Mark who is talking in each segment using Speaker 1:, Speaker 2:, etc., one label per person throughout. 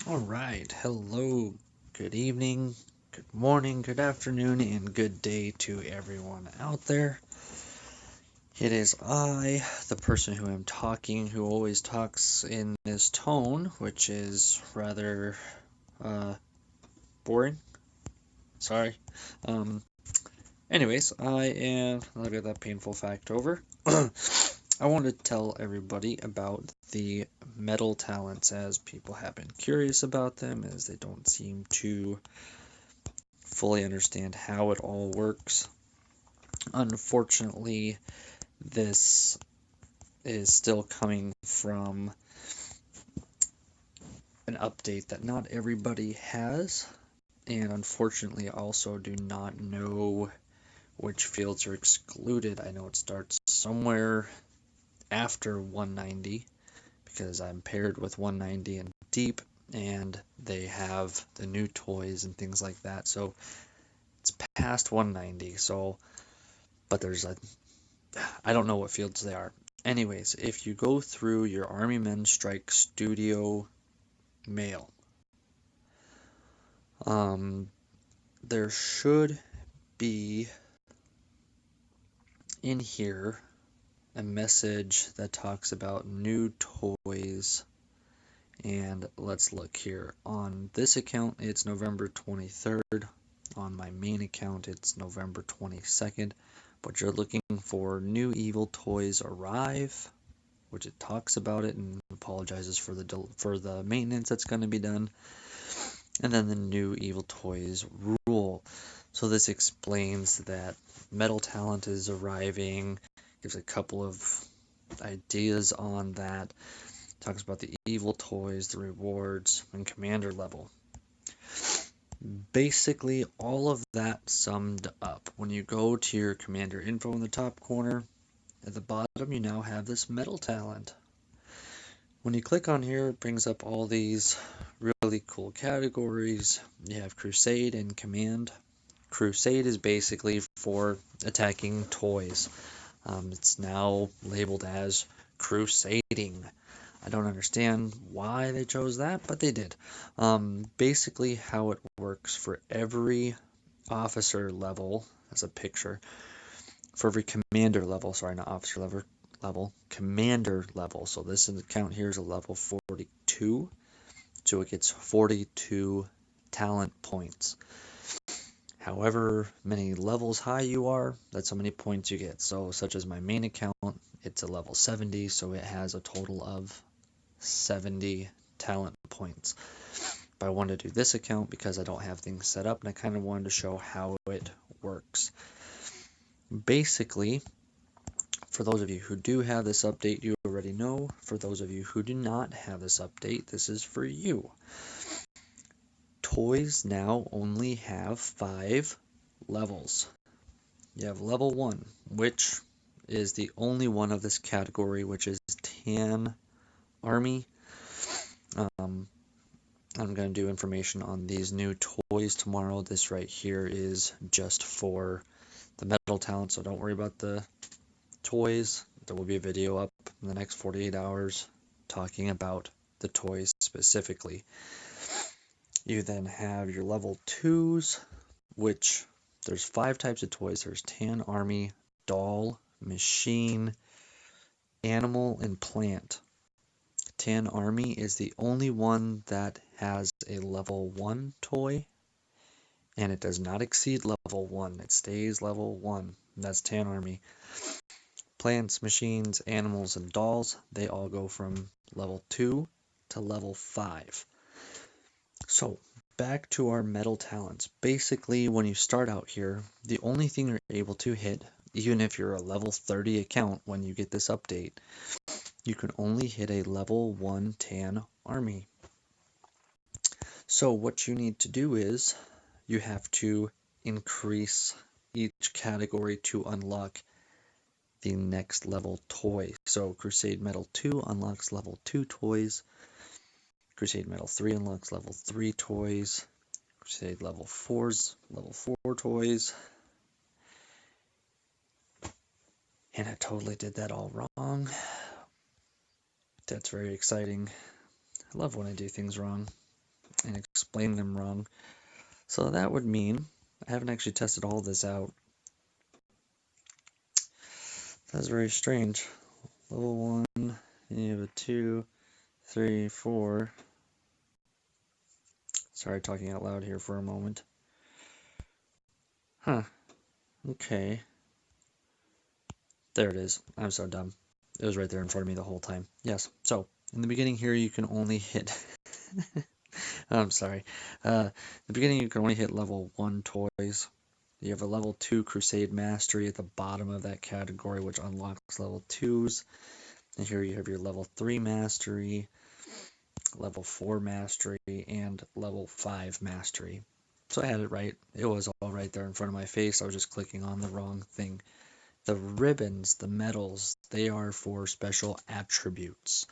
Speaker 1: All right. Hello, good evening, good morning, good afternoon, and good day to everyone out there. It is I, the person who am talking, who always talks in this tone, which is rather boring. Sorry. Um, Anyways, I'll get that painful fact over. I want to tell everybody about the metal talents, as people have been curious about them, as they don't seem to fully understand how it all works. Unfortunately, this is still coming from an update that not everybody has, and unfortunately also do not know which fields are excluded. I know it starts somewhere after 190 because I'm paired with 190 and deep, and they have the new toys and things like that. So it's past 190. So, but I don't know what fields they are. Anyways, if you go through your Army Men Strike Studio mail, there should be in here a message that talks about new toys. And let's look here. On this account, it's November 23rd. On my main account, it's November 22nd. But you're looking for new evil toys arrive, which it talks about it and apologizes for the maintenance that's going to be done. And then the new evil toys rule. So this explains that metal talent is arriving, gives a couple of ideas on that, talks about the evil toys, the rewards, and commander level. Basically, all of that summed up. When you go to your commander info in the top corner, at the bottom you now have this metal talent. When you click on here, it brings up all these really cool categories. You have Crusade and Command. Crusade is basically for attacking toys. It's now labeled as Crusading. I don't understand why they chose that, but they did. Basically, how it works for every officer level, as a picture, for every commander level, sorry, not officer level, commander level. So this account here is a level 42, so it gets 42 talent points. However many levels high you are, that's how many points you get. So such as my main account, it's a level 70, so it has a total of 70 talent points. But I wanted to do this account because I don't have things set up, and I kind of wanted to show how it works. Basically, for those of you who do have this update, you already know. For those of you who do not have this update, this is for you. Toys now only have 5 levels. You have level 1, which is the only one of this category, which is Tan Army. I'm going to do information on these new toys tomorrow. This right here is just for the metal talent, so don't worry about the toys. There will be a video up in the next 48 hours talking about the toys specifically. You then have your level 2s, which there's 5 types of toys. There's Tan Army, Doll, Machine, Animal, and Plant. Tan Army is the only one that has a level 1 toy, and it does not exceed level 1. It stays level 1. That's Tan Army. Plants, machines, animals, and dolls, they all go from level 2 to level 5. So, back to our metal talents. Basically, when you start out here, the only thing you're able to hit, even if you're a level 30 account when you get this update, you can only hit a level 1 Tan Army. So what you need to do is you have to increase each category to unlock the next level toy. So Crusade Metal 2 unlocks level 2 toys. Crusade Metal 3 unlocks level 3 toys. Crusade level 4's level 4 toys. And I totally did that all wrong. That's very exciting. I love when I do things wrong. and explaining them wrong. So that would mean, I haven't actually tested all this out. That's very strange. Level 1, you have a 2, 3, 4. Sorry, talking out loud here for a moment. Huh. Okay. There it is. I'm so dumb. It was right there in front of me the whole time. Yes. So, in the beginning here, you can only hit... I'm sorry. In the beginning, you can only hit level 1 toys. You have a level 2 Crusade Mastery at the bottom of that category, which unlocks level 2s. And here you have your level 3 Mastery, level 4 Mastery, and level 5 Mastery. So I had it right. It was all right there in front of my face. I was just clicking on the wrong thing. The ribbons, the medals, they are for special attributes.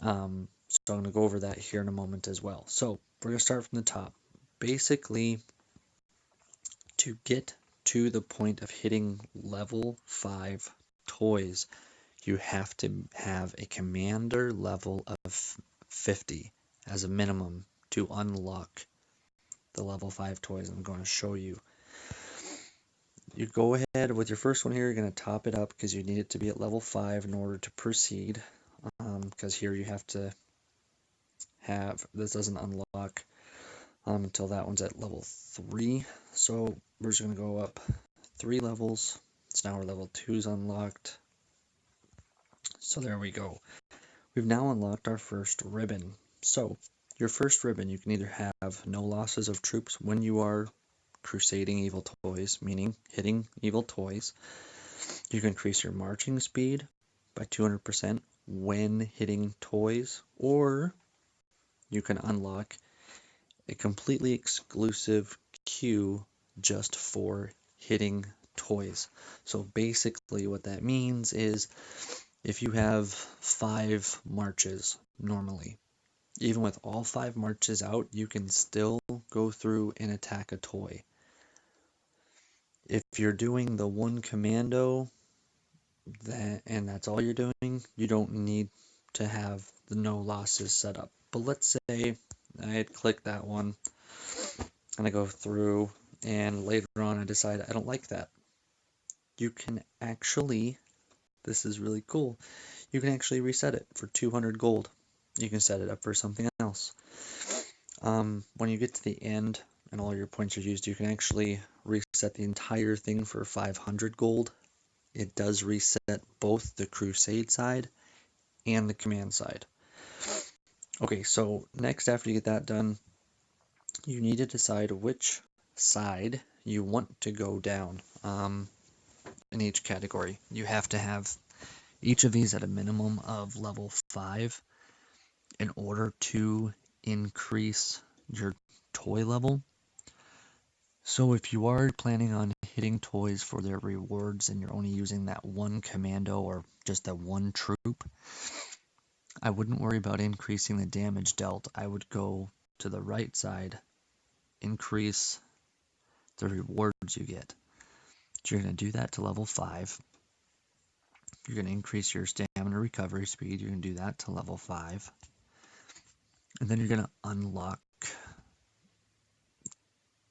Speaker 1: So I'm going to go over that here in a moment as well. So we're going to start from the top. Basically, to get to the point of hitting level 5 toys, you have to have a commander level of 50 as a minimum to unlock the level 5 toys I'm going to show you. You go ahead with your first one here, you're going to top it up because you need it to be at level 5 in order to proceed. Because here you have to have, this doesn't unlock until that one's at level 3. So we're just going to go up 3 levels. So now our level 2 is unlocked. So there we go. We've now unlocked our first ribbon. So your first ribbon, you can either have no losses of troops when you are crusading evil toys, meaning hitting evil toys. You can increase your marching speed by 200% when hitting toys, or you can unlock a completely exclusive queue just for hitting toys. So basically what that means is if you have 5 marches normally, even with all 5 marches out, you can still go through and attack a toy. If you're doing the 1 commando, and that's all you're doing, you don't need to have the no losses set up. But let's say I had clicked that one, and I go through, and later on I decide I don't like that. You can actually, this is really cool, you can actually reset it for 200 gold. You can set it up for something else. When you get to the end and all your points are used, you can actually reset the entire thing for 500 gold. It does reset both the crusade side and the command side. Okay, so next, after you get that done, you need to decide which side you want to go down in each category. You have to have each of these at a minimum of level 5 in order to increase your toy level. So if you are planning on hitting toys for their rewards and you're only using that 1 commando or just that 1 troop, I wouldn't worry about increasing the damage dealt. I would go to the right side, increase the rewards you get. So you're going to do that to level 5. You're going to increase your stamina recovery speed. You're going to do that to level 5. And then you're going to unlock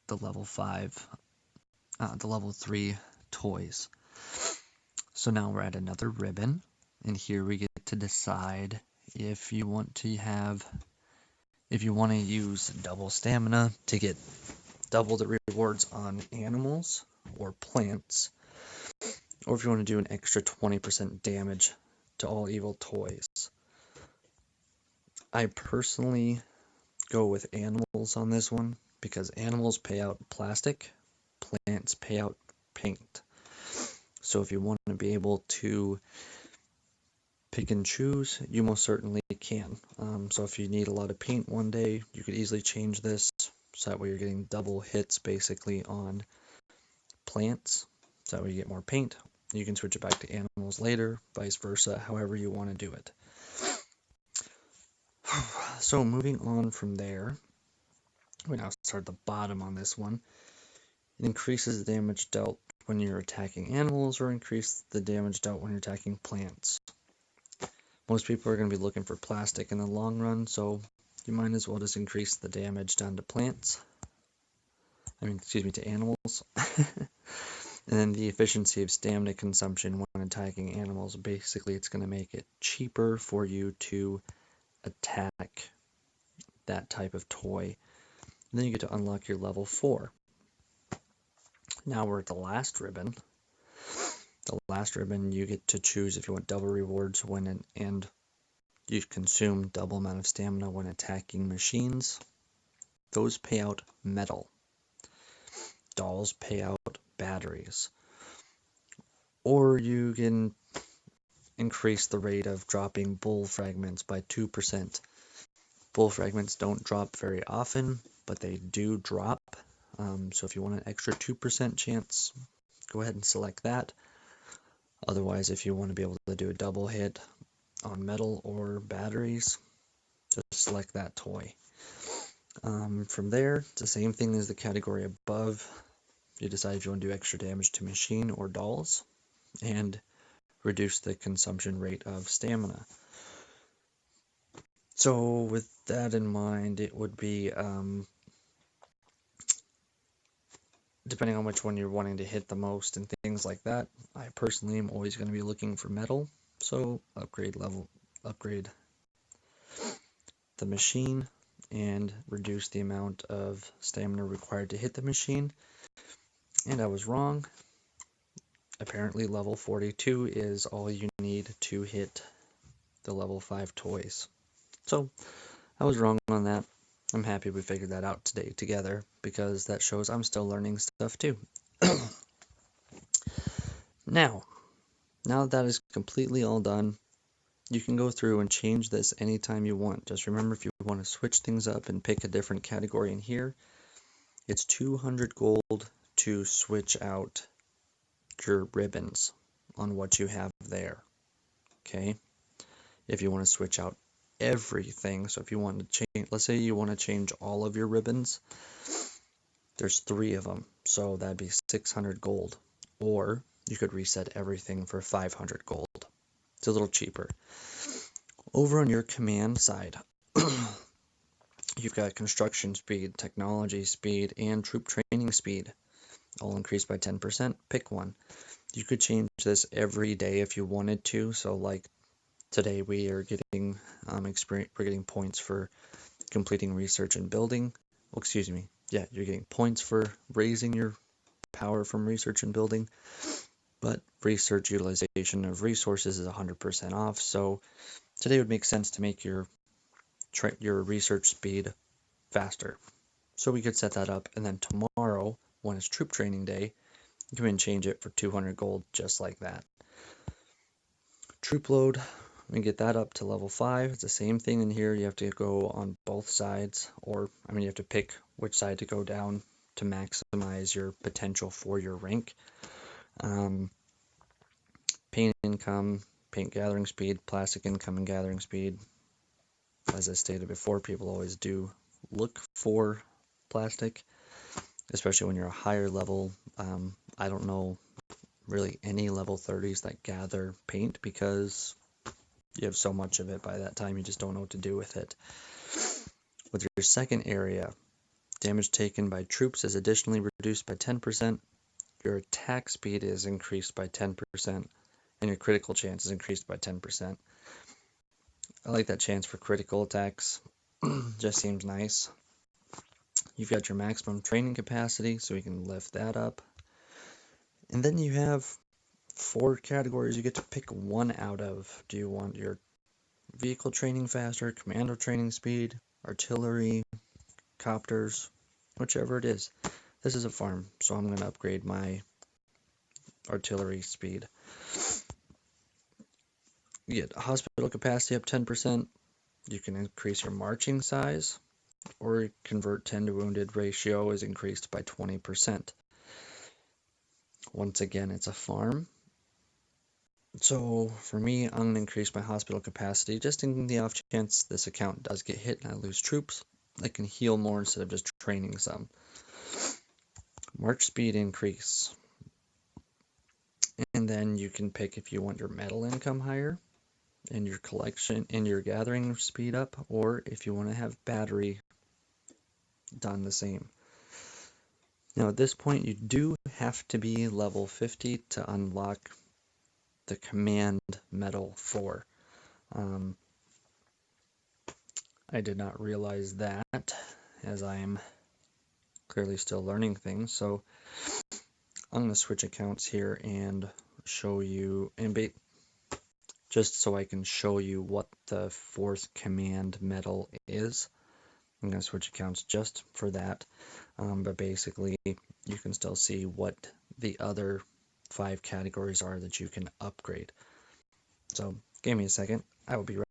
Speaker 1: the level 5, the level 3 toys. So now we're at another ribbon, and here we get to decide if you want to use double stamina to get double the rewards on animals or plants, or if you want to do an extra 20% damage to all evil toys. I personally go with animals on this one because animals pay out plastic, plants pay out paint. So if you want to be able to pick and choose, you most certainly can. So if you need a lot of paint one day, you could easily change this so that way you're getting double hits basically on plants. So that way you get more paint. You can switch it back to animals later, vice versa, however you want to do it. So moving on from there, we now start at the bottom on this one. It increases the damage dealt when you're attacking animals or increase the damage dealt when you're attacking plants. Most people are going to be looking for plastic in the long run, so you might as well just increase the damage down to plants. To animals. And then the efficiency of stamina consumption when attacking animals. Basically, it's going to make it cheaper for you to attack that type of toy. And then you get to unlock your level 4. Now we're at the last ribbon. The last ribbon, you get to choose if you want double rewards and you consume double amount of stamina when attacking machines. Those pay out metal. Dolls pay out batteries. Or you can increase the rate of dropping bull fragments by 2%. Bull fragments don't drop very often, but they do drop. So if you want an extra 2% chance, go ahead and select that. Otherwise, if you want to be able to do a double hit on metal or batteries, just select that toy. From there, it's the same thing as the category above. You decide if you want to do extra damage to machine or dolls, and reduce the consumption rate of stamina. So with that in mind, it would be, depending on which one you're wanting to hit the most and things like that. I personally am always going to be looking for metal, so upgrade the machine and reduce the amount of stamina required to hit the machine. And I was wrong. Apparently level 42 is all you need to hit the level 5 toys. So I was wrong on that. I'm happy we figured that out today together, because that shows I'm still learning stuff too. Now that is completely all done, you can go through and change this anytime you want. Just remember, if you want to switch things up and pick a different category in here, it's 200 gold to switch out your ribbons on what you have there. Okay? If you want to switch out everything, so if you want to change, let's say you want to change all of your ribbons, there's 3 of them, so that'd be 600 gold. Or you could reset everything for 500 gold. It's a little cheaper. Over on your command side, you've got construction speed, technology speed, and troop training speed, all increased by 10%. Pick one. You could change this every day if you wanted to. So like today we are getting experience, we're getting points for completing research and building. Well, excuse me. Yeah, you're getting points for raising your power from research and building, but research utilization of resources is 100% off. So today would make sense to make your research speed faster. So we could set that up, and then tomorrow, when it's troop training day, you can change it for 200 gold just like that. Troop load, we get that up to level 5. It's the same thing in here. You have to go on both sides, or you have to pick which side to go down to maximize your potential for your rank. Paint income, paint gathering speed, plastic income and gathering speed. As I stated before, people always do look for plastic, especially when you're a higher level. I don't know really any level 30s that gather paint, because you have so much of it by that time you just don't know what to do with it. With your second area, damage taken by troops is additionally reduced by 10%, your attack speed is increased by 10%, and your critical chance is increased by 10%. I like that chance for critical attacks. Just seems nice. You've got your maximum training capacity, so we can lift that up. And then you have 4 categories you get to pick one out of. Do you want your vehicle training faster, commando training speed, artillery, copters, whichever it is. This is a farm, so I'm going to upgrade my artillery speed. You get hospital capacity up 10%. You can increase your marching size, or convert 10 to wounded ratio is increased by 20%. Once again, it's a farm. So for me, I'm going to increase my hospital capacity just in the off chance this account does get hit and I lose troops. I can heal more instead of just training some. March speed increase. And then you can pick if you want your metal income higher, in your collection, in your gathering speed up, or if you want to have battery done the same. Now at this point you do have to be level 50 to unlock the command medal 4. I did not realize that, as I am clearly still learning things, so I'm going to switch accounts here and show you, just so I can show you what the 4th command medal is. I'm going to switch accounts just for that, but basically you can still see what the other 5 categories are that you can upgrade. So give me a second, I will be right